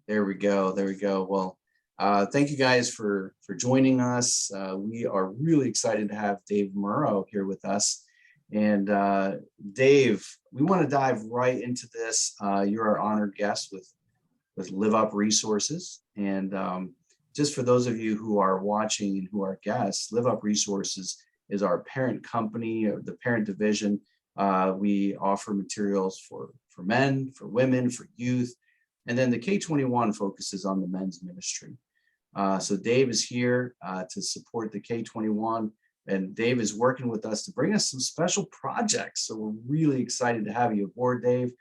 There we go. There we go. Well, thank you guys for joining us. We are really excited to have Dave Murrow here with us. And Dave, we want to dive right into this. You're our honored guest with Live Up Resources. And just for those of you who are watching and who are guests, Live Up Resources is our parent company, or the parent division. We offer materials for men, for women, for youth. And then the K21 focuses on the men's ministry. So Dave is here to support the K21, and Dave is working with us to bring us some special projects. So we're really excited to have you aboard, Dave.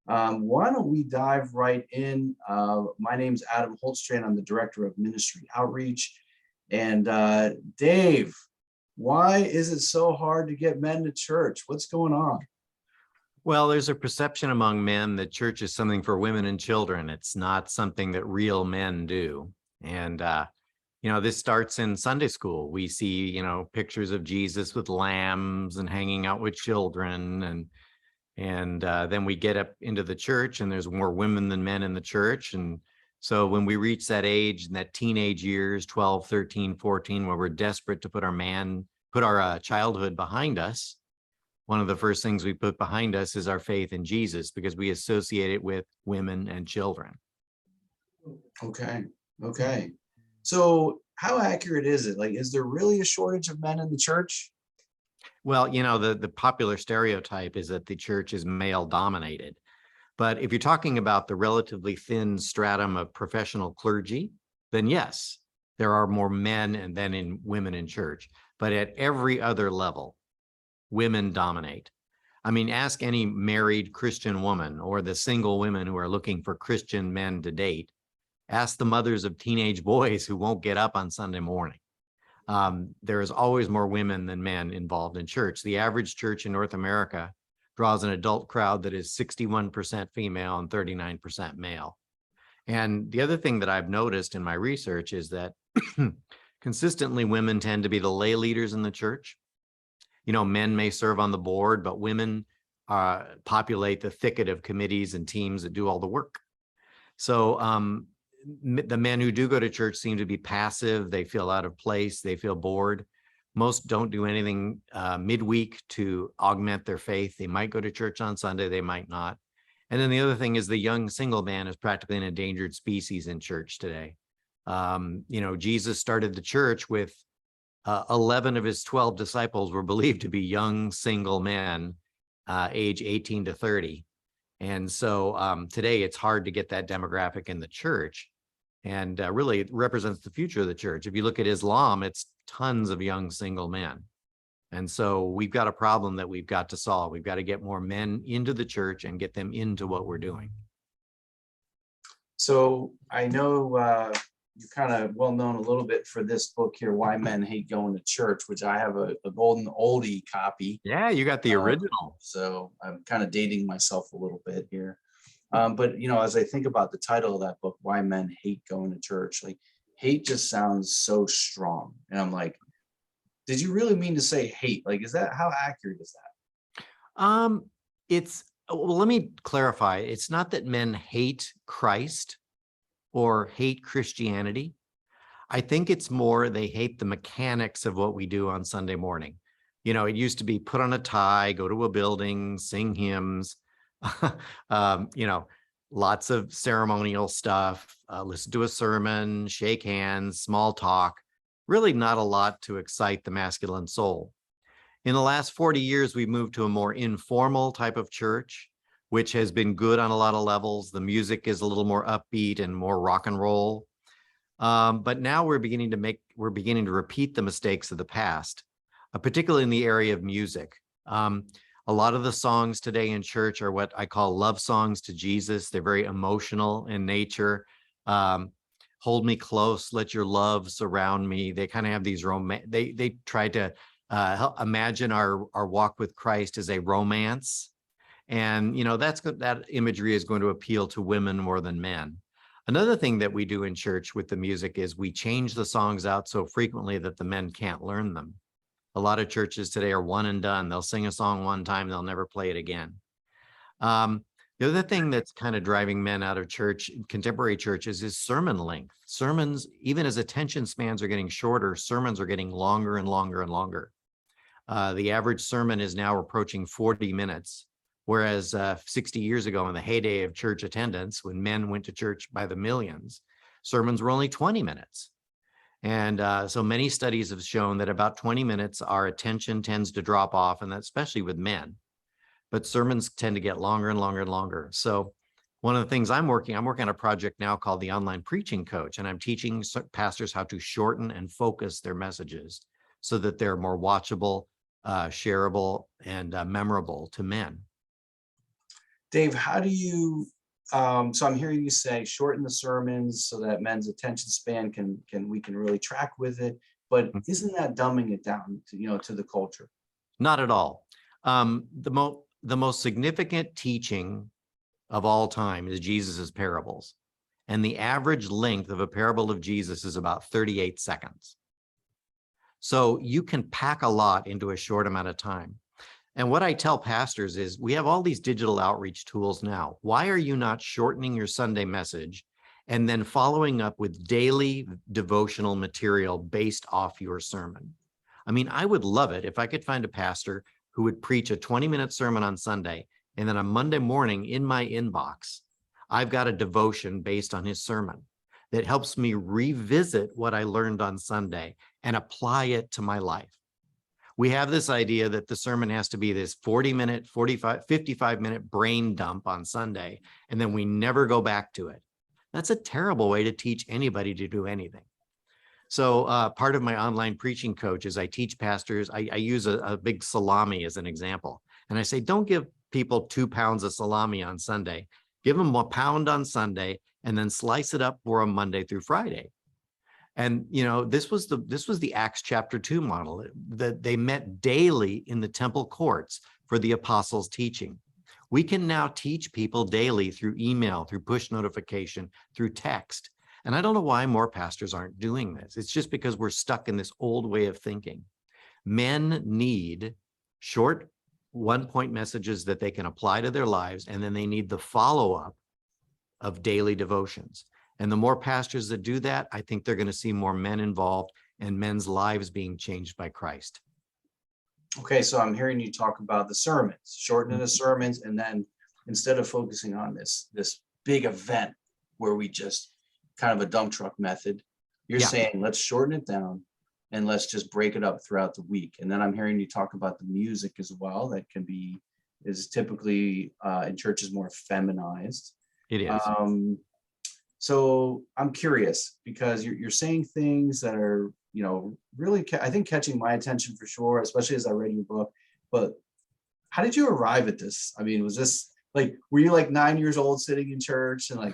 Why don't we dive right in? My name's Adam Holtstrand. I'm the Director of Ministry Outreach. And Dave, why is it so hard to get men to church? What's going on? Well, there's a perception among men that church is something for women and children. It's not something that real men do. And, this starts in Sunday school. We see, pictures of Jesus with lambs and hanging out with children. And then we get up into the church and there's more women than men in the church. And so when we reach that age, in that teenage years, 12, 13, 14, where we're desperate to put our childhood behind us, one of the first things we put behind us is our faith in Jesus, because we associate it with women and children. Okay. So how accurate is it? Like, is there really a shortage of men in the church? Well, the popular stereotype is that the church is male dominated. But if you're talking about the relatively thin stratum of professional clergy, then yes, there are more men than women in church. But at every other level, women dominate. I mean, ask any married Christian woman or the single women who are looking for Christian men to date. Ask the mothers of teenage boys who won't get up on Sunday morning. There is always more women than men involved in church. The average church in North America draws an adult crowd that is 61% female and 39% male. And the other thing that I've noticed in my research is that consistently women tend to be the lay leaders in the church. Men may serve on the board, but women populate the thicket of committees and teams that do all the work. So the men who do go to church seem to be passive. They feel out of place. They feel bored. Most don't do anything midweek to augment their faith. They might go to church on Sunday. They might not. And then the other thing is the young single man is practically an endangered species in church today. Jesus started the church with 11 of his 12 disciples were believed to be young single men, age 18 to 30. And so today it's hard to get that demographic in the church. And really it represents the future of the church. If you look at Islam, it's tons of young single men. And so we've got a problem that we've got to solve. We've got to get more men into the church and get them into what we're doing. So I know you're kind of well known a little bit for this book here, Why Men Hate Going to Church, which I have a golden oldie copy. Yeah, you got the original. So I'm kind of dating myself a little bit here. But, as I think about the title of that book, Why Men Hate Going to Church, like hate just sounds so strong. And I'm like, did you really mean to say hate? Like, how accurate is that? Well, let me clarify. It's not that men hate Christ or hate Christianity. I think it's more they hate the mechanics of what we do on Sunday morning. It used to be put on a tie, go to a building, sing hymns, lots of ceremonial stuff, listen to a sermon, shake hands, small talk, really not a lot to excite the masculine soul. In the last 40 years, we've moved to a more informal type of church, which has been good on a lot of levels. The music is a little more upbeat and more rock and roll. But now we're beginning to repeat the mistakes of the past, particularly in the area of music. A lot of the songs today in church are what I call love songs to Jesus. They're very emotional in nature. Hold me close, let your love surround me. They kind of have these they try to imagine our walk with Christ as a romance. And, that imagery is going to appeal to women more than men. Another thing that we do in church with the music is we change the songs out so frequently that the men can't learn them. A lot of churches today are one and done. They'll sing a song one time, they'll never play it again. The other thing that's kind of driving men out of church, contemporary churches, is sermon length. Sermons, even as attention spans are getting shorter, sermons are getting longer and longer and longer. The average sermon is now approaching 40 minutes, whereas 60 years ago, in the heyday of church attendance, when men went to church by the millions, sermons were only 20 minutes. And so many studies have shown that about 20 minutes, our attention tends to drop off, and that's especially with men. But sermons tend to get longer and longer and longer. So one of the things I'm working on a project now called the Online Preaching Coach, and I'm teaching pastors how to shorten and focus their messages so that they're more watchable, shareable, and memorable to men. Dave, how do you, so I'm hearing you say shorten the sermons so that men's attention span we can really track with it, but isn't that dumbing it down to, to the culture? Not at all. The most significant teaching of all time is Jesus's parables. And the average length of a parable of Jesus is about 38 seconds. So you can pack a lot into a short amount of time. And what I tell pastors is, we have all these digital outreach tools now. Why are you not shortening your Sunday message and then following up with daily devotional material based off your sermon? I mean, I would love it if I could find a pastor who would preach a 20-minute sermon on Sunday, and then on Monday morning in my inbox, I've got a devotion based on his sermon that helps me revisit what I learned on Sunday and apply it to my life. We have this idea that the sermon has to be this 40-minute, 55-minute brain dump on Sunday, and then we never go back to it. That's a terrible way to teach anybody to do anything. So part of my online preaching coach is I teach pastors, I use a big salami as an example. And I say, don't give people 2 pounds of salami on Sunday. Give them a pound on Sunday and then slice it up for them Monday through Friday. And, this was the Acts chapter 2 model, that they met daily in the temple courts for the apostles' teaching. We can now teach people daily through email, through push notification, through text. And I don't know why more pastors aren't doing this. It's just because we're stuck in this old way of thinking. Men need short one-point messages that they can apply to their lives, and then they need the follow-up of daily devotions. And the more pastors that do that, I think they're going to see more men involved and men's lives being changed by Christ. Okay, so I'm hearing you talk about the sermons, shortening the sermons, and then instead of focusing on this big event where we just kind of a dump truck method, you're saying let's shorten it down and let's just break it up throughout the week. And then I'm hearing you talk about the music as well. That is typically in churches more feminized. It is. So I'm curious, because you're saying things that are, really, I think, catching my attention for sure, especially as I read your book. But how did you arrive at this? I mean, was this were you 9 years old sitting in church and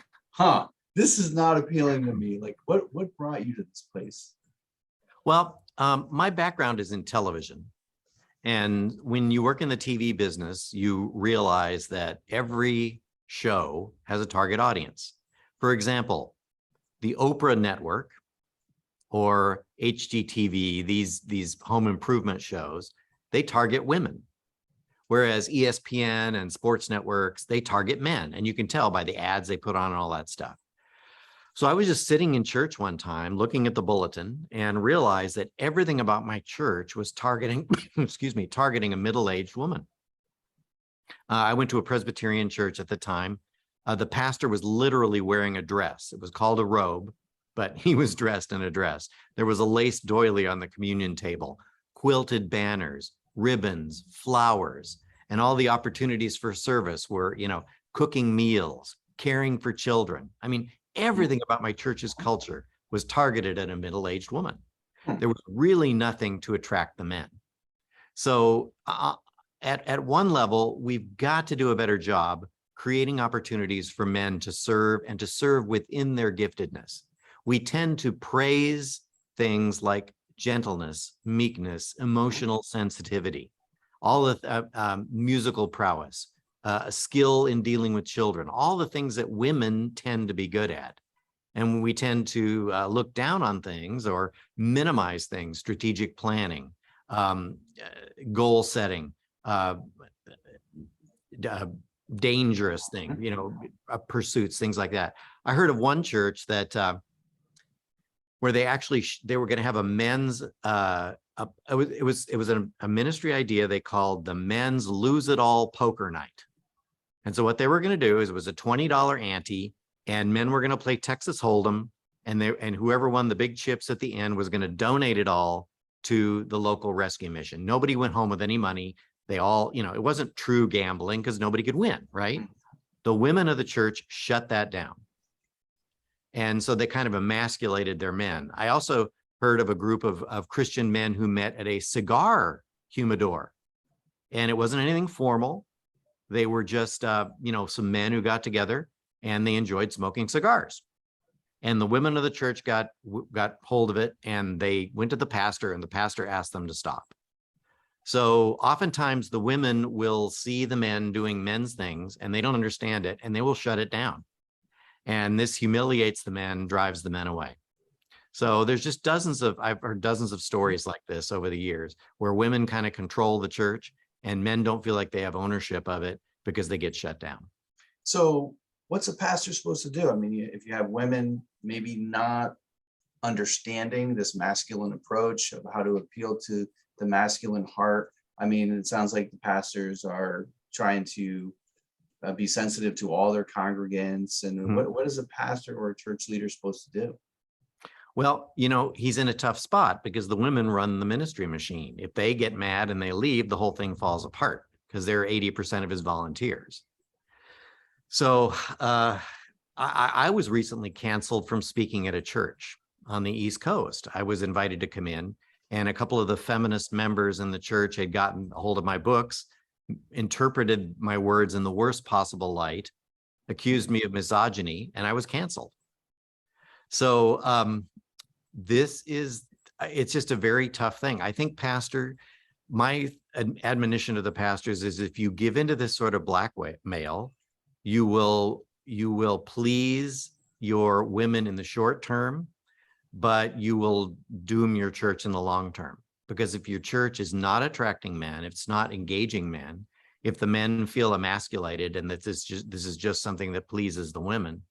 this is not appealing to me? What brought you to this place? Well, my background is in television. And when you work in the TV business, you realize that every show has a target audience. For example, the Oprah Network or HGTV, these home improvement shows, they target women. Whereas ESPN and sports networks, they target men. And you can tell by the ads they put on and all that stuff. So I was just sitting in church one time looking at the bulletin and realized that everything about my church was targeting, targeting a middle-aged woman. I went to a Presbyterian church at the time. The pastor was literally wearing a dress. It was called a robe, but he was dressed in a dress. There was a lace doily on the communion table, quilted banners, ribbons, flowers, and all the opportunities for service were, cooking meals, caring for children. I mean, everything about my church's culture was targeted at a middle-aged woman. There was really nothing to attract the men. So at one level, we've got to do a better job creating opportunities for men to serve and to serve within their giftedness. We tend to praise things like gentleness, meekness, emotional sensitivity, all the musical prowess, skill in dealing with children, all the things that women tend to be good at. And we tend to look down on things or minimize things, strategic planning, goal setting, dangerous thing, pursuits, things like that. I heard of one church that where they actually they were going to have a men's it was a ministry idea they called the men's lose it all poker night. And so what they were going to do is it was a $20 ante, and men were going to play Texas Hold'em, and whoever won the big chips at the end was going to donate it all to the local rescue mission. Nobody went home with any money. They all, it wasn't true gambling because nobody could win, right? The women of the church shut that down. And so they kind of emasculated their men. I also heard of a group of Christian men who met at a cigar humidor. And it wasn't anything formal. They were just, some men who got together and they enjoyed smoking cigars. And the women of the church got hold of it, and they went to the pastor, and the pastor asked them to stop. So oftentimes the women will see the men doing men's things and they don't understand it, and they will shut it down. And this humiliates the men, drives the men away. So there's just I've heard dozens of stories like this over the years where women kind of control the church and men don't feel like they have ownership of it because they get shut down. So what's a pastor supposed to do? I mean, if you have women maybe not understanding this masculine approach of how to appeal to the masculine heart, I mean, it sounds like the pastors are trying to be sensitive to all their congregants. And what is a pastor or a church leader supposed to do? Well, he's in a tough spot because the women run the ministry machine. If they get mad and they leave, the whole thing falls apart because they're 80% of his volunteers. So I was recently canceled from speaking at a church on the East Coast. I was invited to come in, and a couple of the feminist members in the church had gotten a hold of my books, interpreted my words in the worst possible light, accused me of misogyny, and I was canceled. So it's just a very tough thing. I think my admonition to the pastors is if you give into this sort of blackmail, you will please your women in the short term, but you will doom your church in the long term. Because if your church is not attracting men, if it's not engaging men, if the men feel emasculated and that this is just something that pleases the women,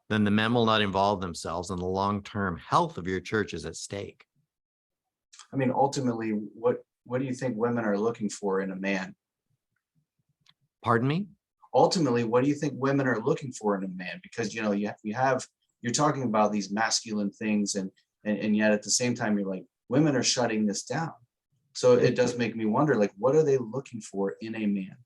then the men will not involve themselves, and the long-term health of your church is at stake. I mean, ultimately, what do you think women are looking for in a man? Pardon me? Ultimately, what do you think women are looking for in a man? Because you're talking about these masculine things, and yet at the same time you're like, women are shutting this down. So it does make me wonder, like, what are they looking for in a man?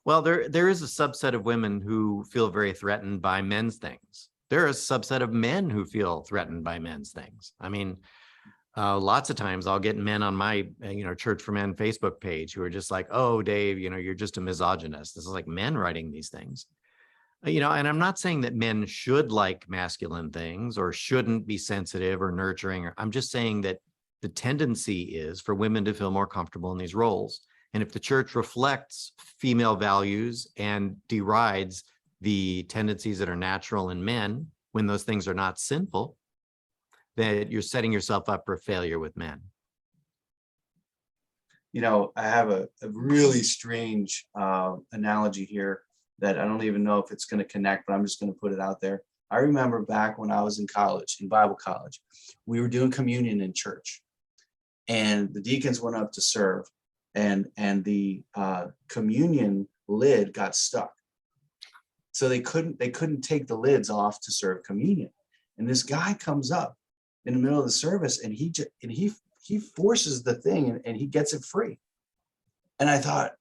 Well, there is a subset of women who feel very threatened by men's things. There are a subset of men who feel threatened by men's things. I mean, lots of times I'll get men on my, Church for Men Facebook page who are just like, oh, Dave, you're just a misogynist. This is like men writing these things. And I'm not saying that men should like masculine things or shouldn't be sensitive or nurturing. I'm just saying that the tendency is for women to feel more comfortable in these roles. And if the church reflects female values and derides the tendencies that are natural in men, when those things are not sinful, that you're setting yourself up for failure with men. I have a really strange analogy here that I don't even know if it's going to connect, but I'm just going to put it out there. I remember back when I was in college, in Bible college, we were doing communion in church, and the deacons went up to serve, and the communion lid got stuck. So they couldn't take the lids off to serve communion. And this guy comes up in the middle of the service, and he forces the thing, and he gets it free. And I thought,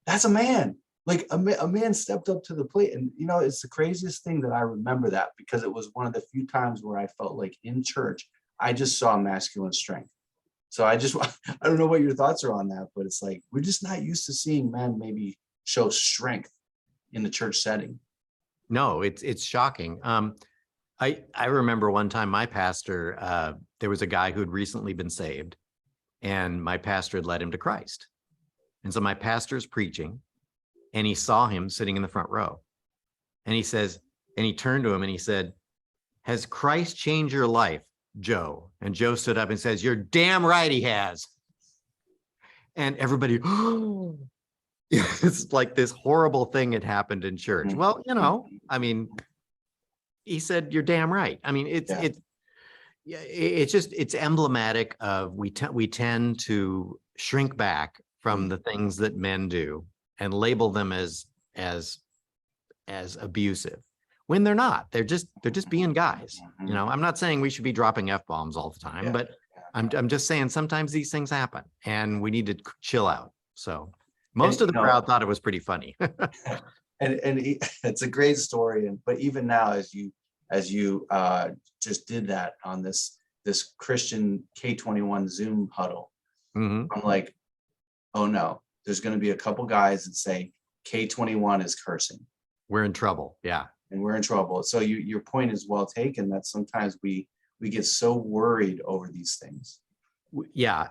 that's a man. Like a man stepped up to the plate. And it's the craziest thing that I remember that, because it was one of the few times where I felt like in church I just saw masculine strength. So I don't know what your thoughts are on that, but it's like we're just not used to seeing men maybe show strength in the church setting. No, it's shocking. I remember one time my pastor, there was a guy who had recently been saved, and my pastor had led him to Christ. And so my pastor's preaching, and he saw him sitting in the front row. And he turned to him and he said, "Has Christ changed your life, Joe?" And Joe stood up and says, "You're damn right he has." And everybody, oh. It's like this horrible thing had happened in church. Mhm. Well, I mean, he said, "You're damn right." I mean, Yeah. yeah, it's emblematic of we tend to shrink back from Mm. the things that men do and label them as abusive when they're not. They're just being guys. Mhm. I'm not saying we should be dropping F-bombs all the time, Yeah. but I'm just saying sometimes these things happen and we need to chill out. So And most of the crowd thought it was pretty funny. it's a great story. But even now, as you just did that on this Christian K21 Zoom huddle, Mhm. I'm like, oh no, there's going to be a couple guys that say K21 is cursing, We're in trouble. Yeah. and we're in trouble. So your point is well taken, that sometimes we get so worried over these things. Yeah.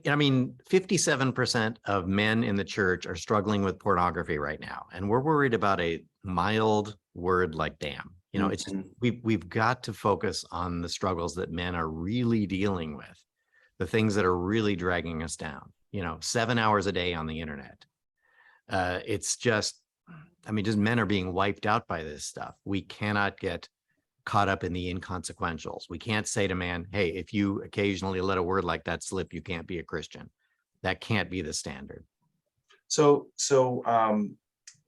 I mean, 57% of men in the church are struggling with pornography right now. And we're worried about a mild word like damn. It's just, Mhm. we've got to focus on the struggles that men are really dealing with, the things that are really dragging us down, 7 hours a day on the internet. It's just, I mean, just men are being wiped out by this stuff. We cannot get caught up in the inconsequentials. We can't say to man, hey, if you occasionally let a word like that slip, you can't be a Christian. That can't be the standard. So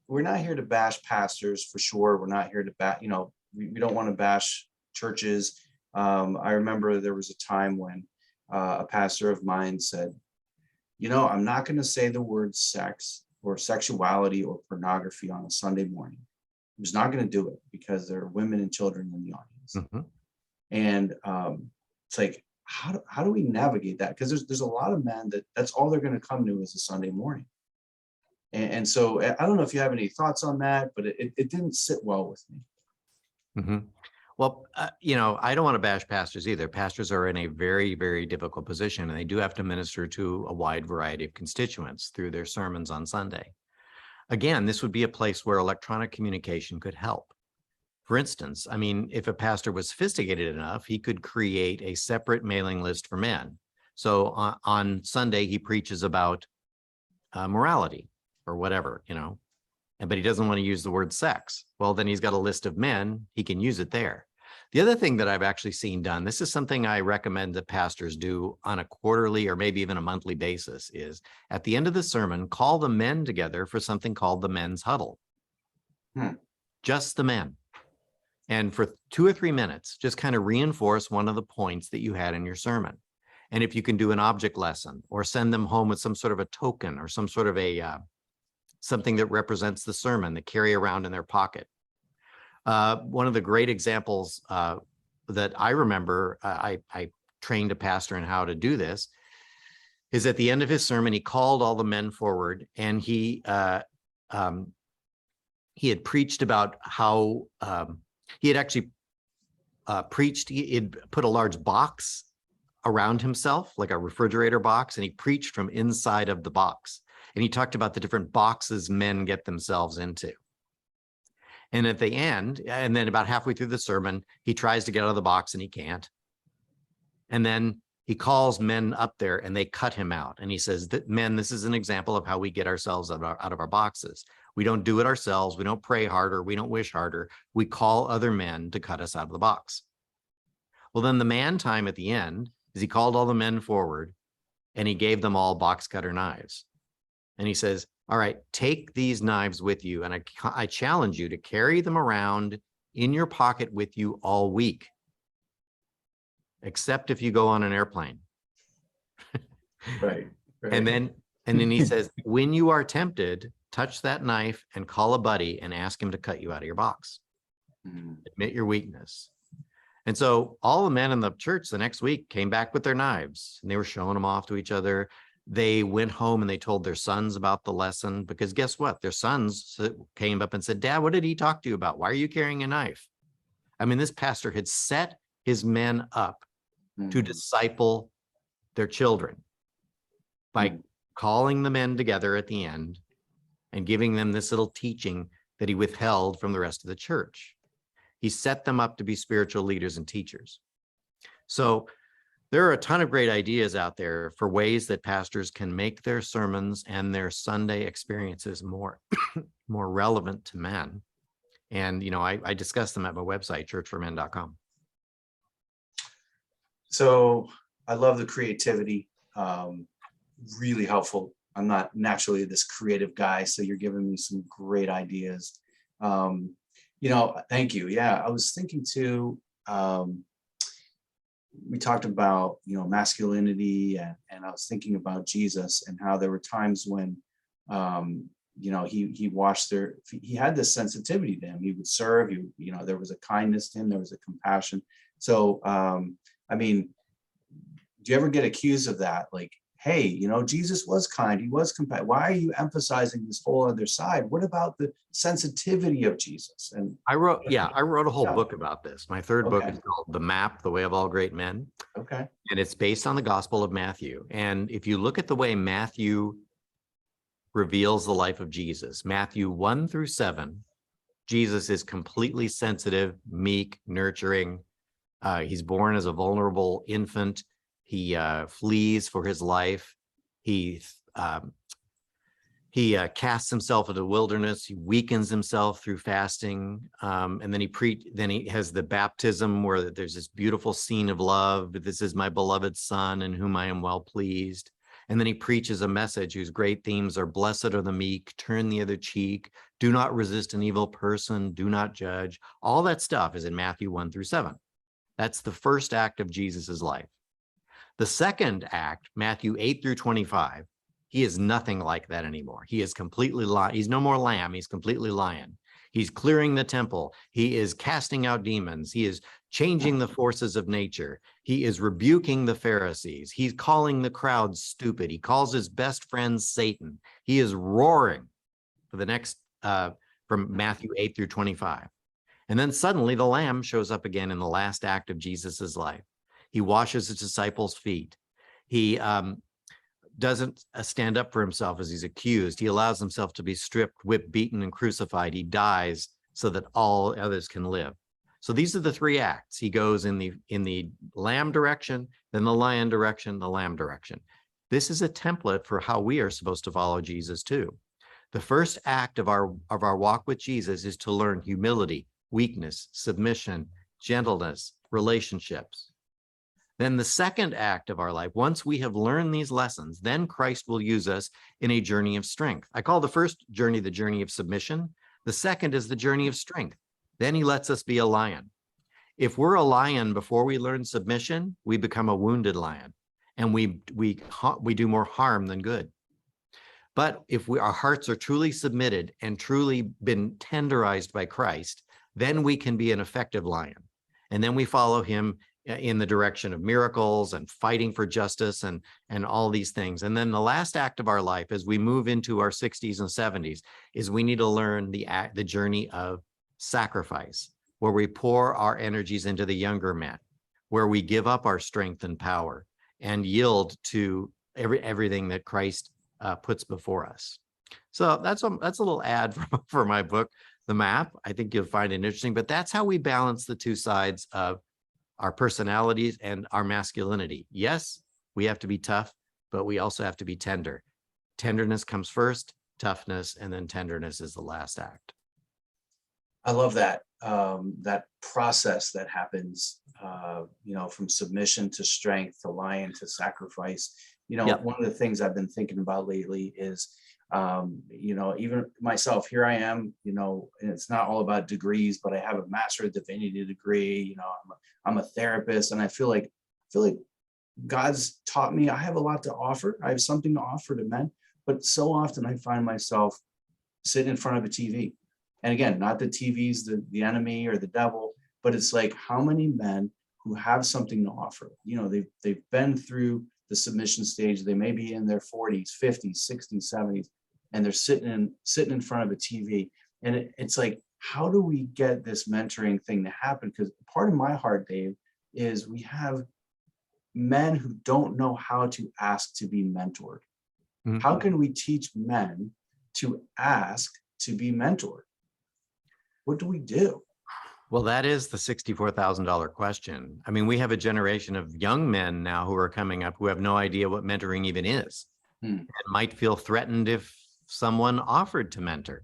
we're not here to bash pastors for sure. We're not here to we don't want to bash churches. I remember there was a time when a pastor of mine said, I'm not going to say the word sex or sexuality or pornography on a Sunday morning. I'm just not going to do it because there are women and children in the audience. Mhm. And it's like, how do we navigate that? Because there's a lot of men that's all they're going to come to is a Sunday morning. And so I don't know if you have any thoughts on that, but it didn't sit well with me. Mhm. Well, I don't want to bash pastors either. Pastors are in a very, very difficult position, and they do have to minister to a wide variety of constituents through their sermons on Sunday. Again, this would be a place where electronic communication could help. For instance, I mean, if a pastor was sophisticated enough, he could create a separate mailing list for men. So on Sunday, he preaches about morality or whatever, but he doesn't want to use the word sex. Well, then he's got a list of men. He can use it there. The other thing that I've actually seen done, this is something I recommend that pastors do on a quarterly or maybe even a monthly basis, is at the end of the sermon, call the men together for something called the men's huddle. Just the men. And for 2 or 3 minutes, just kind of reinforce one of the points that you had in your sermon. And if you can do an object lesson or send them home with some sort of a token or some sort of a something that represents the sermon that carry around in their pocket. One of the great examples that I remember, I trained a pastor in how to do this, is at the end of his sermon, he called all the men forward, and he had preached about how he had actually preached. He had put a large box around himself, like a refrigerator box, and he preached from inside of the box. And he talked about the different boxes men get themselves into. And at the end, and then about halfway through the sermon, he tries to get out of the box and he can't. And then he calls men up there and they cut him out. And he says, men, this is an example of how we get ourselves out of our boxes. We don't do it ourselves. We don't pray harder. We don't wish harder. We call other men to cut us out of the box. Well, then the man time at the end is he called all the men forward and he gave them all box cutter knives. And he says, all right, take these knives with you. And I challenge you to carry them around in your pocket with you all week, except if you go on an airplane. Right. And then he says, when you are tempted, touch that knife and call a buddy and ask him to cut you out of your box. Admit your weakness. And so all the men in the church the next week came back with their knives and they were showing them off to each other. They went home and they told their sons about the lesson, because guess what? Their sons came up and said, Dad, what did he talk to you about? Why are you carrying a knife? I mean, this pastor had set his men up to disciple their children by calling the men together at the end and giving them this little teaching that he withheld from the rest of the church. He set them up to be spiritual leaders and teachers. So There are a ton of great ideas out there for ways that pastors can make their sermons and their Sunday experiences more, more relevant to men. And, I discuss them at my website, churchformen.com. So I love the creativity. Really helpful. I'm not naturally this creative guy, so you're giving me some great ideas. Thank you. Yeah, I was thinking too, we talked about, masculinity, and I was thinking about Jesus and how there were times when, he had this sensitivity to him. He would serve, there was a kindness to him, there was a compassion. So, do you ever get accused of that? Like, hey, Jesus was kind, he was compassionate. Why are you emphasizing this whole other side? What about the sensitivity of Jesus? And I wrote a whole yeah, book about this. My third book okay, is called The Map, The Way of All Great Men. okay, And it's based on the Gospel of Matthew. And if you look at the way Matthew reveals the life of Jesus, Matthew 1 through 7, Jesus is completely sensitive, meek, nurturing. He's born as a vulnerable infant. He flees for his life. He casts himself into the wilderness. He weakens himself through fasting, and then he has the baptism where there's this beautiful scene of love. This is my beloved Son, in whom I am well pleased. And then he preaches a message whose great themes are: blessed are the meek, turn the other cheek, do not resist an evil person, do not judge. All that stuff is in Matthew 1 through 7. That's the first act of Jesus's life. The second act, Matthew 8 through 25, he is nothing like that anymore. He is completely he's no more lamb. He's completely lion. He's clearing the temple. He is casting out demons. He is changing the forces of nature. He is rebuking the Pharisees. He's calling the crowd stupid. He calls his best friend Satan. He is roaring for the next, from Matthew 8 through 25. And then suddenly the lamb shows up again in the last act of Jesus's life. He washes his disciples' feet. He doesn't stand up for himself as he's accused. He allows himself to be stripped, whipped, beaten, and crucified. He dies so that all others can live. So these are the three acts. He goes in the lamb direction, then the lion direction, the lamb direction. This is a template for how we are supposed to follow Jesus too. The first act of our walk with Jesus is to learn humility, weakness, submission, gentleness, relationships. Then the second act of our life, once we have learned these lessons, then Christ will use us in a journey of strength. I call the first journey the journey of submission. The second is the journey of strength. Then he lets us be a lion. If we're a lion before we learn submission, we become a wounded lion, and we do more harm than good. But if our hearts are truly submitted and truly been tenderized by Christ, then we can be an effective lion. And then we follow him in the direction of miracles and fighting for justice and all these things. And then the last act of our life, as we move into our 60s and 70s, is we need to learn the journey of sacrifice, where we pour our energies into the younger men, where we give up our strength and power and yield to everything that Christ puts before us. So that's a little ad for my book, The Map. I think you'll find it interesting, but that's how we balance the two sides of our personalities and our masculinity. Yes, we have to be tough, but we also have to be tender. Tenderness comes first, toughness, and then tenderness is the last act. I love that, that process that happens, from submission to strength, to lion to sacrifice. Yep. One of the things I've been thinking about lately is, even myself, here I am, and it's not all about degrees, but I have a Master of Divinity degree. I'm a therapist, and I feel like God's taught me I have a lot to offer. I have something to offer to men, but so often I find myself sitting in front of a TV. And again, not that TV's the enemy or the devil, but it's like, how many men who have something to offer? They've been through the submission stage. They may be in their 40s, 50s, 60s, 70s, and they're sitting in front of a TV. And it's like, how do we get this mentoring thing to happen? Because part of my heart, Dave, is we have men who don't know how to ask to be mentored. Mm-hmm. How can we teach men to ask to be mentored? What do we do? Well, that is the $64,000 question. I mean, we have a generation of young men now who are coming up who have no idea what mentoring even is, and might feel threatened if someone offered to mentor,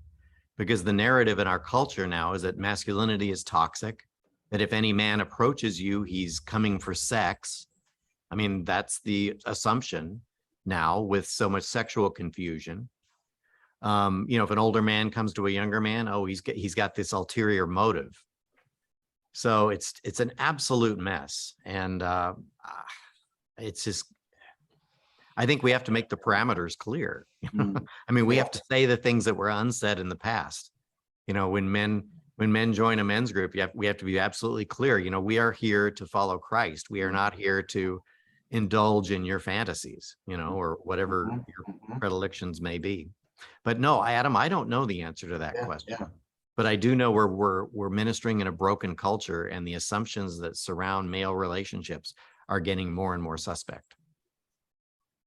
because the narrative in our culture now is that masculinity is toxic, that if any man approaches you, he's coming for sex. I mean, that's the assumption now with so much sexual confusion. If an older man comes to a younger man, oh, he's got this ulterior motive. So it's an absolute mess, and it's just, I think we have to make the parameters clear. I mean, we have to say the things that were unsaid in the past. When men join a men's group, we have to be absolutely clear. We are here to follow Christ. We are not here to indulge in your fantasies, or whatever your predilections may be. But no, Adam, I don't know the answer to that question. Yeah. But I do know we're ministering in a broken culture, and the assumptions that surround male relationships are getting more and more suspect.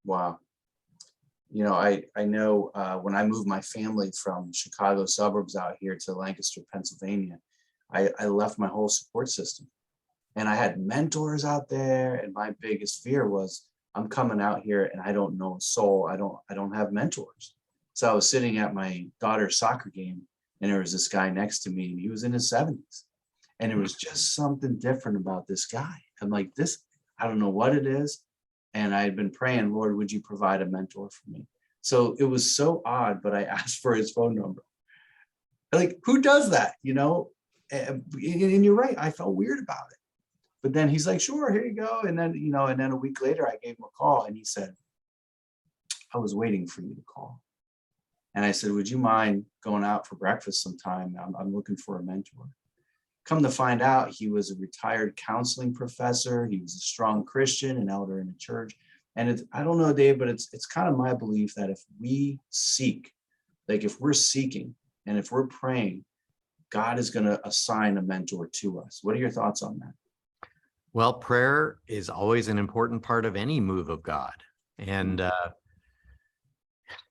Wow. I know when I moved my family from Chicago suburbs out here to Lancaster, Pennsylvania, I left my whole support system, and I had mentors out there. And my biggest fear was, I'm coming out here and I don't know a soul. I don't have mentors. So I was sitting at my daughter's soccer game, and there was this guy next to me, and he was in his 70s. And there was just something different about this guy. I'm like, I don't know what it is. And I had been praying, Lord, would you provide a mentor for me? So it was so odd, but I asked for his phone number. Like, who does that? And you're right, I felt weird about it. But then he's like, sure, here you go. And then a week later, I gave him a call, and he said, I was waiting for you to call. And I said, would you mind going out for breakfast sometime? I'm looking for a mentor. Come to find out, he was a retired counseling professor. He was a strong Christian, an elder in a church. And I don't know, Dave, but it's kind of my belief that if we seek, like if we're seeking and if we're praying, God is going to assign a mentor to us. What are your thoughts on that? Well, prayer is always an important part of any move of God. And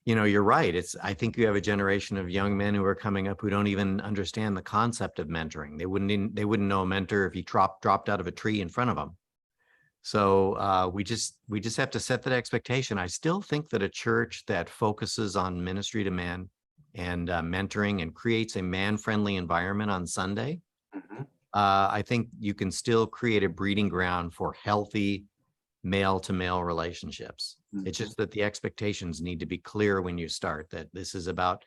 you're right. I think you have a generation of young men who are coming up who don't even understand the concept of mentoring. They wouldn't know a mentor if he dropped out of a tree in front of them. So we just have to set that expectation. I still think that a church that focuses on ministry to men and mentoring and creates a man-friendly environment on Sunday, I think you can still create a breeding ground for healthy male-to-male relationships. It's just that the expectations need to be clear when you start, that this is about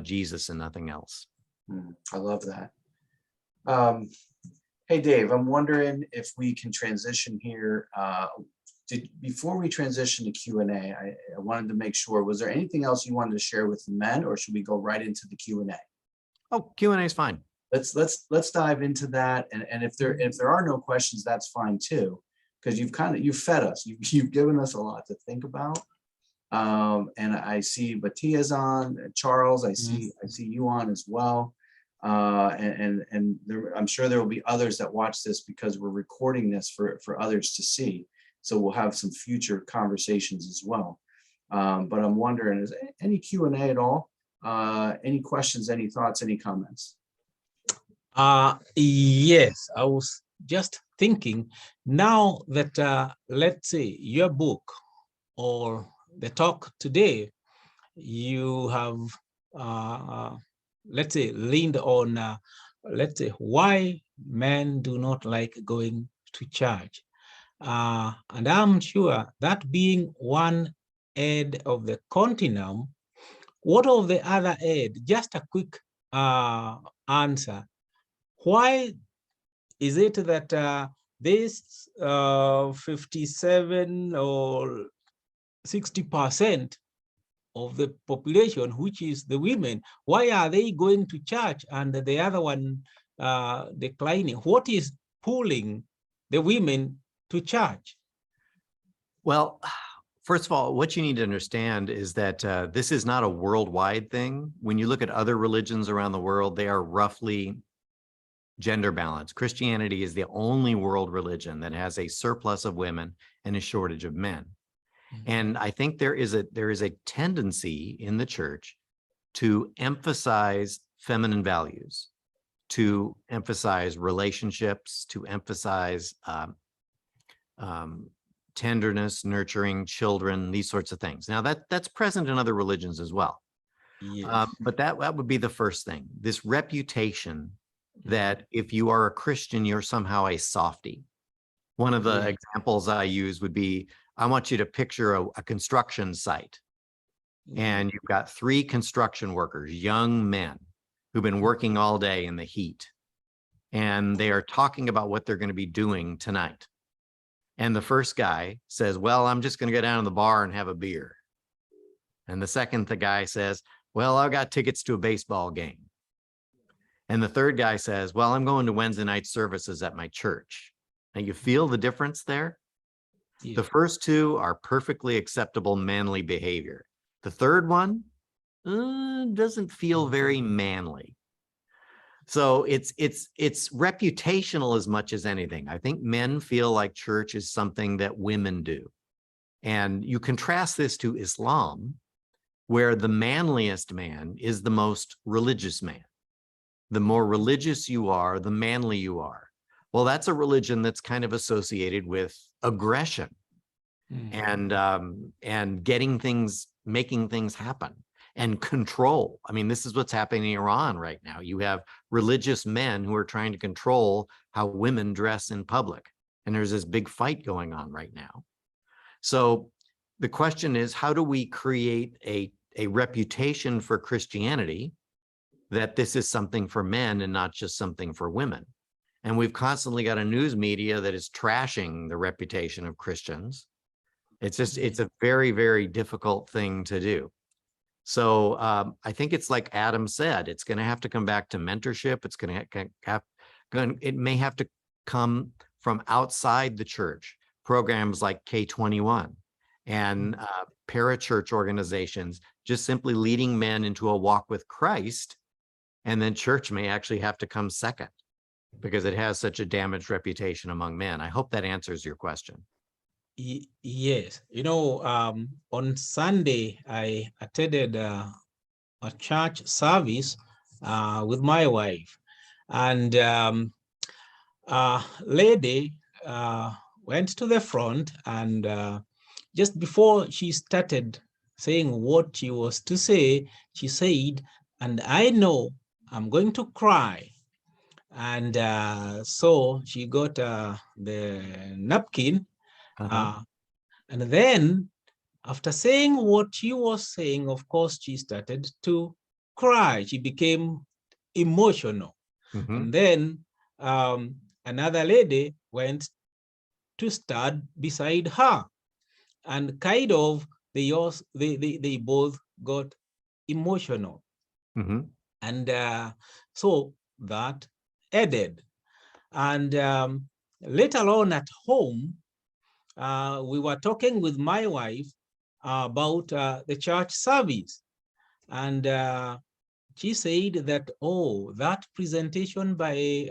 Jesus and nothing else. I love that. Hey, Dave, I'm wondering if we can transition here. Before we transition to Q&A, I wanted to make sure, was there anything else you wanted to share with the men, or should we go right into the Q&A? Oh, Q&A is fine. Let's dive into that. And if there are no questions, that's fine too, because you've fed us. You've given us a lot to think about. And I see Batia's on, Charles. I see you on as well. And I'm sure there will be others that watch this, because we're recording this for others to see. So we'll have some future conversations as well. But I'm wondering, is any Q&A at all? Any questions, any thoughts, any comments? Yes, I was just thinking now that let's say your book or the talk today, you have let's say leaned on let's say why men do not like going to church, and I'm sure that being one end of the continuum, what of the other end? Just a quick answer. Why is it that this 57 or 60% of the population, which is the women, why are they going to church and the other one declining? What is pulling the women to church? Well, first of all, what you need to understand is that this is not a worldwide thing. When you look at other religions around the world, they are roughly gender balanced. Christianity is the only world religion that has a surplus of women and a shortage of men. And I think there is a tendency in the church to emphasize feminine values, to emphasize relationships, to emphasize tenderness, nurturing children, these sorts of things. Now that's present in other religions as well. Yes. But that would be the first thing, this reputation that if you are a Christian, you're somehow a softie. One of the Yeah. examples I use would be, I want you to picture a construction site, and you've got 3 construction workers, young men, who've been working all day in the heat, and they are talking about what they're going to be doing tonight. And the first guy says, well, I'm just going to go down to the bar and have a beer. And the second guy says, well, I've got tickets to a baseball game. And the third guy says, well, I'm going to Wednesday night services at my church. Now you feel the difference there? Yeah. The first 2 are perfectly acceptable manly behavior. The third one doesn't feel very manly. So it's reputational as much as anything. I think men feel like church is something that women do. And you contrast this to Islam, where the manliest man is the most religious man. The more religious you are, the manly you are. Well, that's a religion that's kind of associated with aggression and getting things, making things happen, and control. I mean, this is what's happening in Iran right now. You have religious men who are trying to control how women dress in public. And there's this big fight going on right now. So the question is, how do we create a reputation for Christianity that this is something for men and not just something for women? And we've constantly got a news media that is trashing the reputation of Christians. It's just, it's a very, very difficult thing to do. So I think it's like Adam said, it's going to have to come back to mentorship. It's going to have, it may have to come from outside the church, programs like K21 and parachurch organizations, just simply leading men into a walk with Christ. And then church may actually have to come second because it has such a damaged reputation among men. I hope that answers your question. Yes. You know, on Sunday, I attended a church service with my wife, and a lady went to the front, and just before she started saying what she was to say, she said, "And I know I'm going to cry." And so she got the napkin. And then after saying what she was saying, of course, she started to cry. She became emotional. And then another lady went to stand beside her, and kind of they both got emotional. And so that ended. And later on at home, we were talking with my wife about the church service. And she said that, oh, that presentation by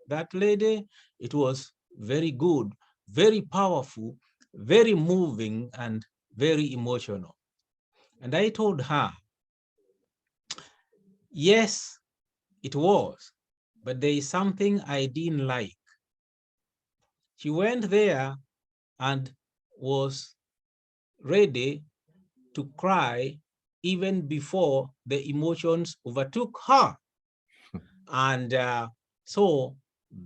that lady, it was very good, very powerful, very moving, and very emotional. And I told her, yes, it was, but there is something I didn't like. She went there and was ready to cry even before the emotions overtook her. And so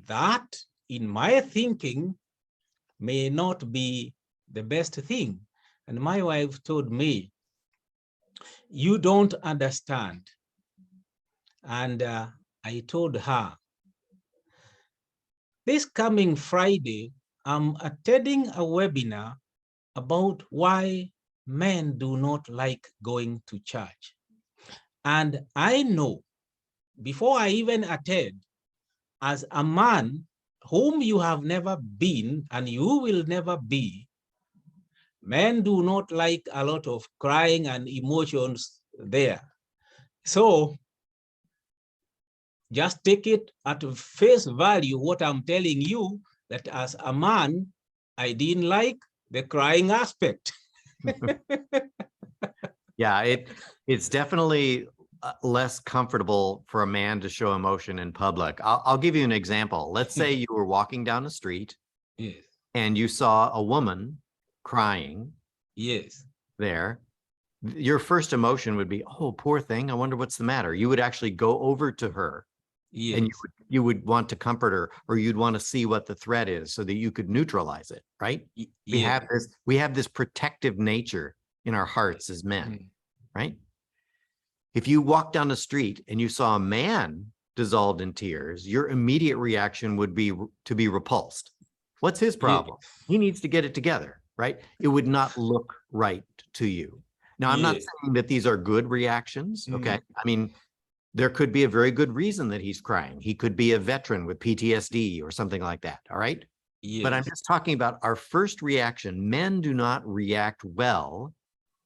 that, in my thinking, may not be the best thing. And my wife told me, you don't understand. And I told her, this coming Friday, I'm attending a webinar about why men do not like going to church. And I know, before I even attend, as a man whom you have never been and you will never be, men do not like a lot of crying and emotions there. So just take it at face value, what I'm telling you, that as a man, I didn't like the crying aspect. Yeah, it's definitely less comfortable for a man to show emotion in public. I'll give you an example. Let's say you were walking down the street Yes. and you saw a woman crying Yes. there. Your first emotion would be, oh, poor thing. I wonder what's the matter. You would actually go over to her and Yes. you would want to comfort her, or you'd want to see what the threat is so that you could neutralize it, right? We have this protective nature in our hearts as men, right? If you walk down the street and you saw a man dissolved in tears, your immediate reaction would be to be repulsed. What's his problem? He needs to get it together, right? It would not look right to you. Now, I'm not saying that these are good reactions, okay? I mean, there could be a very good reason that he's crying. He could be a veteran with PTSD or something like that, all right? But I'm just talking about our first reaction. Men do not react well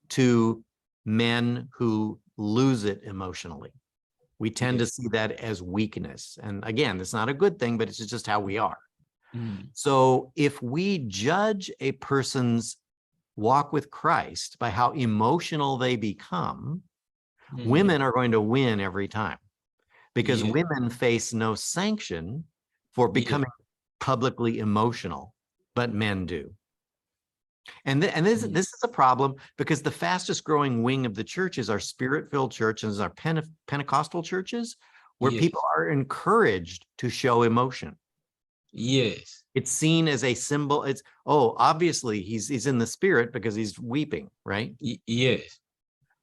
to men who lose it emotionally. We tend to see that as weakness. And again, it's not a good thing, but it's just how we are. So if we judge a person's walk with Christ by how emotional they become, women are going to win every time, because women face no sanction for becoming publicly emotional, but men do. And this is a problem, because the fastest growing wing of the church is our spirit-filled churches, our Pentecostal churches, where people are encouraged to show emotion. It's seen as a symbol. It's, oh, obviously he's in the spirit because he's weeping, right?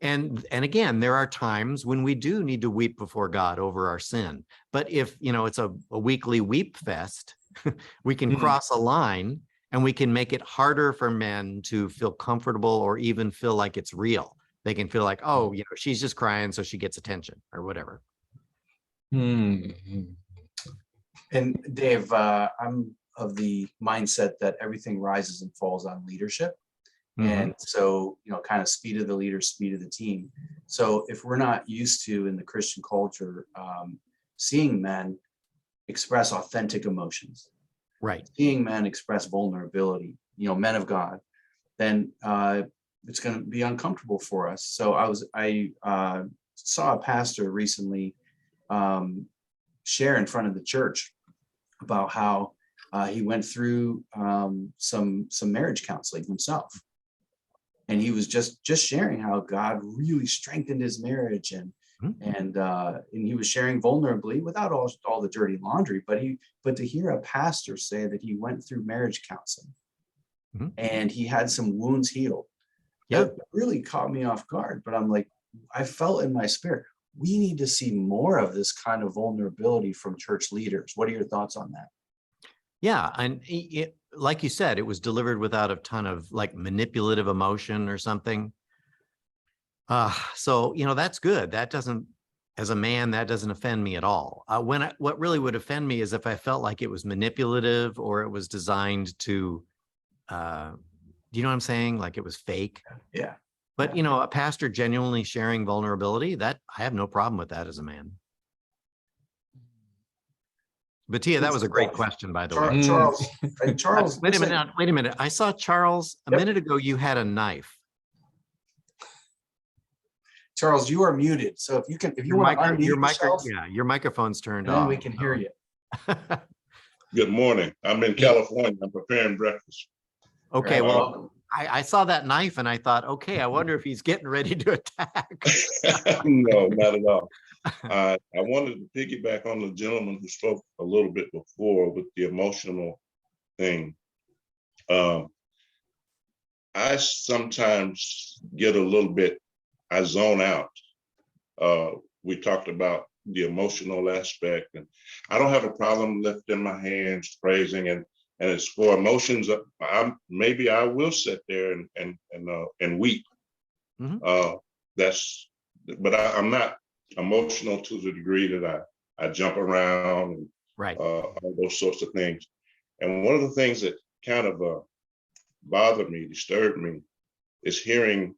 And again, there are times when we do need to weep before God over our sin. But if, it's a weekly weep fest, we can cross a line and we can make it harder for men to feel comfortable or even feel like it's real. They can feel like, oh, she's just crying so she gets attention or whatever. And Dave, I'm of the mindset that everything rises and falls on leadership. And so, kind of speed of the leader, speed of the team. So if we're not used to, in the Christian culture, seeing men express authentic emotions, right? Seeing men express vulnerability, men of God, then it's going to be uncomfortable for us. So I saw a pastor recently share in front of the church about how he went through some marriage counseling himself. And he was just sharing how God really strengthened his marriage, and he was sharing vulnerably without all the dirty laundry. But to hear a pastor say that he went through marriage counseling and he had some wounds healed, that really caught me off guard. But I'm like, I felt in my spirit, we need to see more of this kind of vulnerability from church leaders. What are your thoughts on that? Yeah, and like you said, it was delivered without a ton of like manipulative emotion or something. So, that's good. That doesn't, as a man, that doesn't offend me at all. What really would offend me is if I felt like it was manipulative or it was designed to, do you know what I'm saying? Like it was fake. Yeah. But, a pastor genuinely sharing vulnerability, that I have no problem with that as a man. But Tia, that was a great question, by the way. Charles, wait a minute. I saw Charles a minute ago. You had a knife. Charles, you are muted. So if you want to unmute yourself, your microphone's turned then off. we can hear you. Good morning. I'm in California. I'm preparing breakfast. Okay, well, I saw that knife and I thought, okay, I wonder if he's getting ready to attack. No, not at all. I wanted to piggyback on the gentleman who spoke a little bit before with the emotional thing. I sometimes get a little bit, I zone out. We talked about the emotional aspect, and I don't have a problem lifting my hands, praising, and it's for emotions. Maybe I will sit there and weep. But I'm not emotional to the degree that I jump around and all those sorts of things. And one of the things that kind of bothered me, disturbed me, is hearing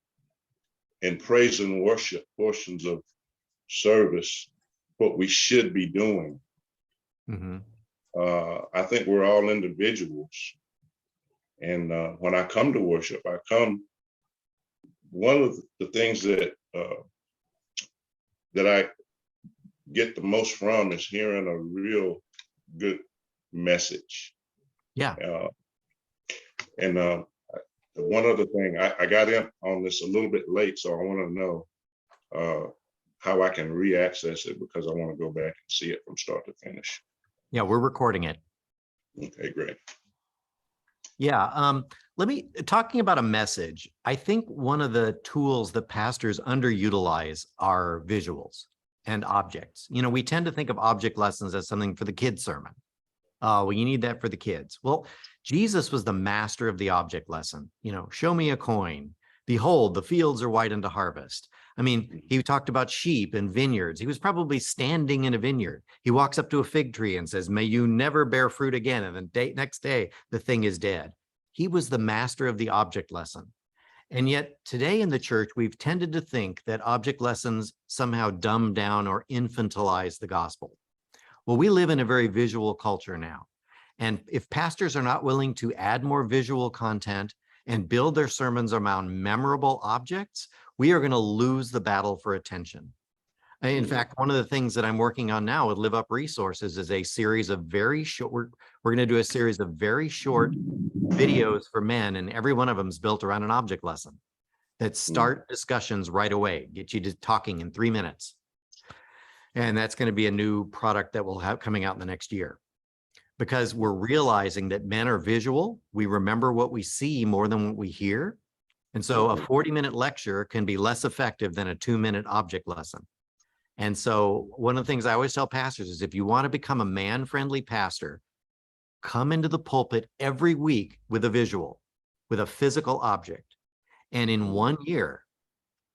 in praise and worship portions of service what we should be doing. I think we're all individuals. And when I come to worship, one of the things that that I get the most from is hearing a real good message. Yeah. And one other thing, I got in on this a little bit late, so I want to know how I can re-access it, because I want to go back and see it from start to finish. Yeah, we're recording it. Okay, great. Yeah, talking about a message, I think one of the tools that pastors underutilize are visuals and objects. You know, we tend to think of object lessons as something for the kids' sermon. Oh, well, you need that for the kids. Well, Jesus was the master of the object lesson. You know, show me a coin. Behold, the fields are white unto harvest. I mean, he talked about sheep and vineyards. He was probably standing in a vineyard. He walks up to a fig tree and says, may you never bear fruit again. And the next day, the thing is dead. He was the master of the object lesson. And yet today in the church, we've tended to think that object lessons somehow dumb down or infantilize the gospel. Well, we live in a very visual culture now. And if pastors are not willing to add more visual content and build their sermons around memorable objects, we are going to lose the battle for attention. In fact, one of the things that I'm working on now with Live Up Resources is a series of very short, we're going to do a series of very short videos for men, and every one of them is built around an object lesson that start discussions right away, get you to talking in 3 minutes. And that's going to be a new product that we'll have coming out in the next year, because we're realizing that men are visual. We remember what we see more than what we hear. And so a 40-minute lecture can be less effective than a 2-minute object lesson. And so one of the things I always tell pastors is, if you want to become a man-friendly pastor, come into the pulpit every week with a visual, with a physical object. And in 1 year,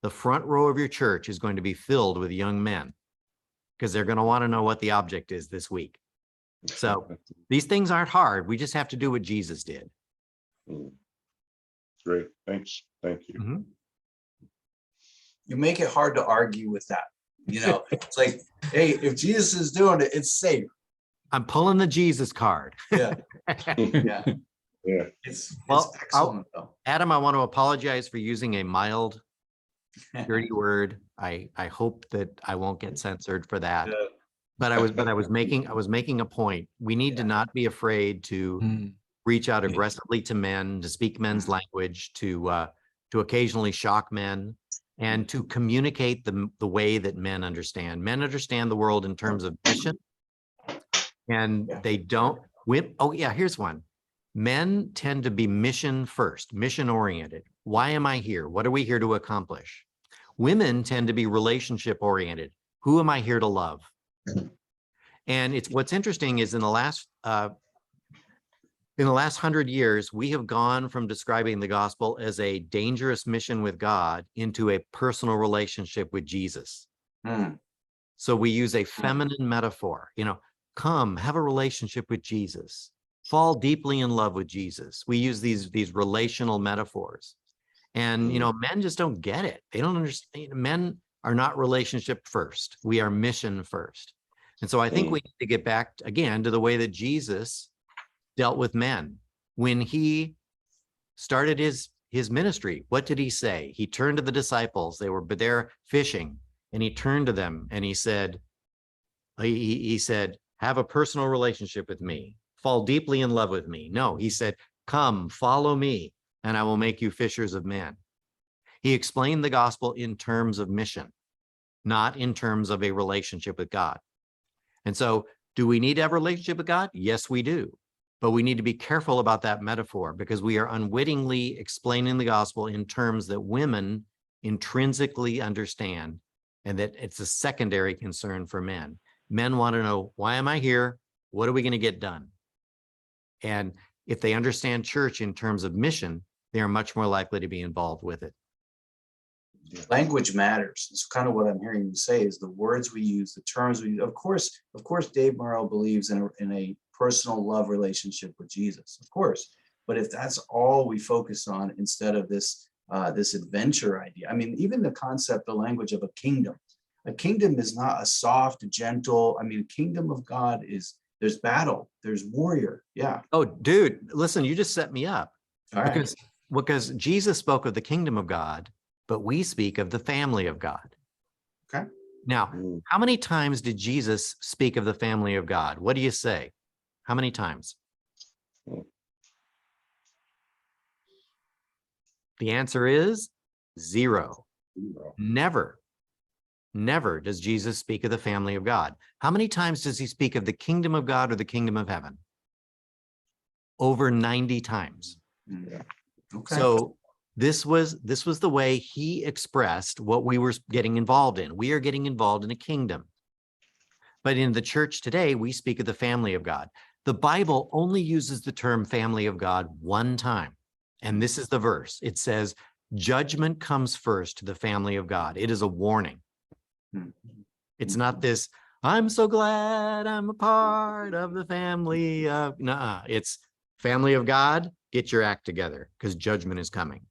the front row of your church is going to be filled with young men, because they're going to want to know what the object is this week. So these things aren't hard. We just have to do what Jesus did. Great. Thanks. Thank you. Mm-hmm. You make it hard to argue with that. You know, it's like, hey, if Jesus is doing it, it's safe. I'm pulling the Jesus card. Yeah. Yeah. Yeah. It's Well, excellent though. Adam, I want to apologize for using a mild, dirty word. I hope that I won't get censored for that. Yeah. But I was making a point. We need to not be afraid to reach out aggressively to men, to speak men's language, to occasionally shock men, and to communicate the way that men understand. Men understand the world in terms of mission, and they don't. Oh yeah, here's one. Men tend to be mission first, mission oriented. Why am I here? What are we here to accomplish? Women tend to be relationship oriented. Who am I here to love? And it's what's interesting is in the last 100 years, we have gone from describing the gospel as a dangerous mission with God into a personal relationship with Jesus. So we use a feminine metaphor, you know, come have a relationship with Jesus, fall deeply in love with Jesus. We use these relational metaphors, and, you know, men just don't get it. They don't understand. Men are not relationship first. We are mission first. And so I think we need to get back again to the way that Jesus dealt with men. When he started his ministry, what did he say? He turned to the disciples. They were there fishing, and he turned to them and he said, have a personal relationship with me, fall deeply in love with me. No, he said, come, follow me, and I will make you fishers of men. He explained the gospel in terms of mission, not in terms of a relationship with God. And so, do we need to have a relationship with God? Yes, we do. But we need to be careful about that metaphor, because we are unwittingly explaining the gospel in terms that women intrinsically understand, and that it's a secondary concern for men. Men want to know, why am I here? What are we going to get done? And if they understand church in terms of mission, they are much more likely to be involved with it. Language matters. It's kind of what I'm hearing you say, is the words we use, the terms we use. Of course, Dave Murrow believes in a personal love relationship with Jesus, of course. But if that's all we focus on instead of this adventure idea, I mean, even the concept, the language of a kingdom is not a soft, gentle. I mean, kingdom of God is, there's battle, there's warrior. Yeah. Oh, dude, listen, you just set me up. All right. Because Jesus spoke of the kingdom of God, but we speak of the family of God. Okay. Now, how many times did Jesus speak of the family of God? What do you say? How many times? The answer is 0. Never. Never does Jesus speak of the family of God. How many times does he speak of the kingdom of God or the kingdom of heaven? Over 90 times. Okay. So this was the way he expressed what we were getting involved in. We are getting involved in a kingdom. But in the church today, we speak of the family of God. The Bible only uses the term family of God one time. And this is the verse. It says, judgment comes first to the family of God. It is a warning. It's not this, I'm so glad I'm a part of the family. Nuh-uh. It's family of God, get your act together because judgment is coming.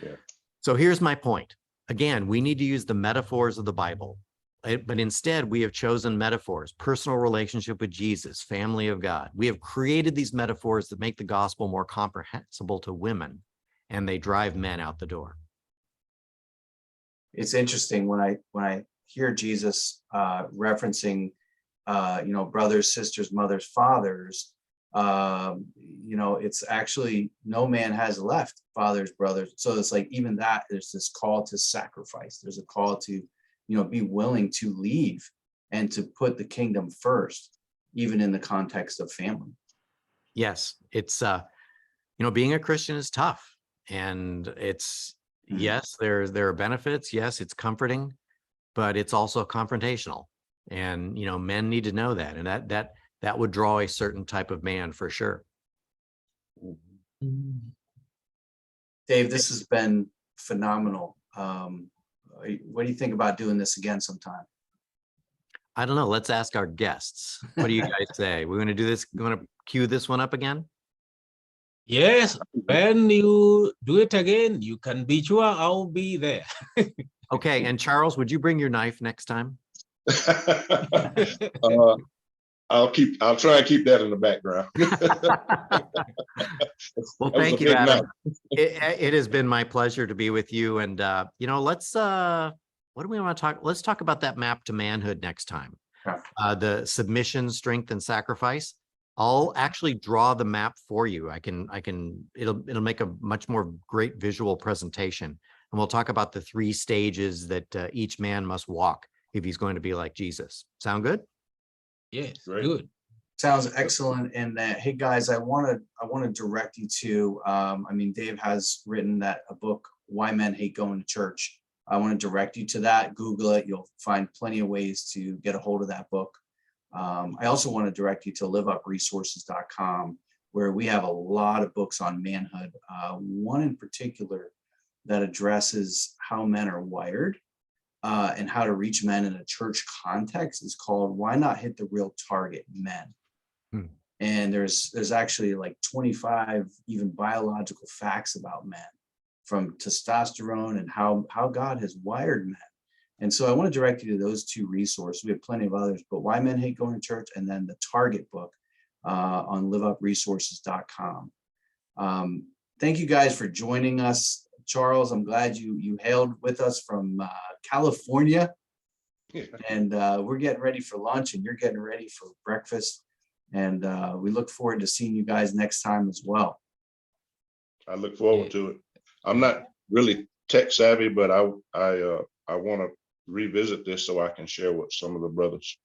Yeah. So here's my point. Again, we need to use the metaphors of the Bible, but instead we have chosen metaphors, personal relationship with Jesus, family of God. We have created these metaphors that make the gospel more comprehensible to women, and they drive men out the door. It's interesting when I hear Jesus referencing, brothers, sisters, mothers, fathers. It's actually no man has left fathers, brothers. So it's like even that there's this call to sacrifice. There's a call to, be willing to leave and to put the kingdom first, even in the context of family. Yes, it's being a Christian is tough, and it's yes, there are benefits. Yes, it's comforting, but it's also confrontational, and men need to know that, and that would draw a certain type of man for sure. Dave, this has been phenomenal. What do you think about doing this again sometime? I don't know. Let's ask our guests. What do you guys say? We're going to do this. We're going to cue this one up again. Yes, when you do it again, you can be sure I'll be there. Okay, and Charles, would you bring your knife next time? I'll try and keep that in the background. Well, thank you, Adam. It has been my pleasure to be with you. And, let's, what do we want to talk? Let's talk about that map to manhood next time. The submission, strength, and sacrifice. I'll actually draw the map for you. It'll make a much more great visual presentation. And we'll talk about the 3 stages that each man must walk if he's going to be like Jesus. Sound good? Yes, Great. good. Sounds excellent. And hey guys, I want to direct you to, Dave has written a book, Why Men Hate Going to Church. I want to direct you to that. Google it. You'll find plenty of ways to get a hold of that book. I also want to direct you to liveupresources.com, where we have a lot of books on manhood. One in particular that addresses how men are wired and how to reach men in a church context is called Why Not Hit the Real Target, Men. And there's actually like 25 even biological facts about men, from testosterone and how God has wired men. And so I want to direct you to those 2 resources. We have plenty of others, but Why Men Hate Going to Church, and then the Target book on liveupresources.com. Thank you guys for joining us. Charles, I'm glad you hailed with us from California. Yeah. And we're getting ready for lunch, and you're getting ready for breakfast. And we look forward to seeing you guys next time as well. I look forward to it. I'm not really tech savvy, but I want to revisit this so I can share with some of the brothers.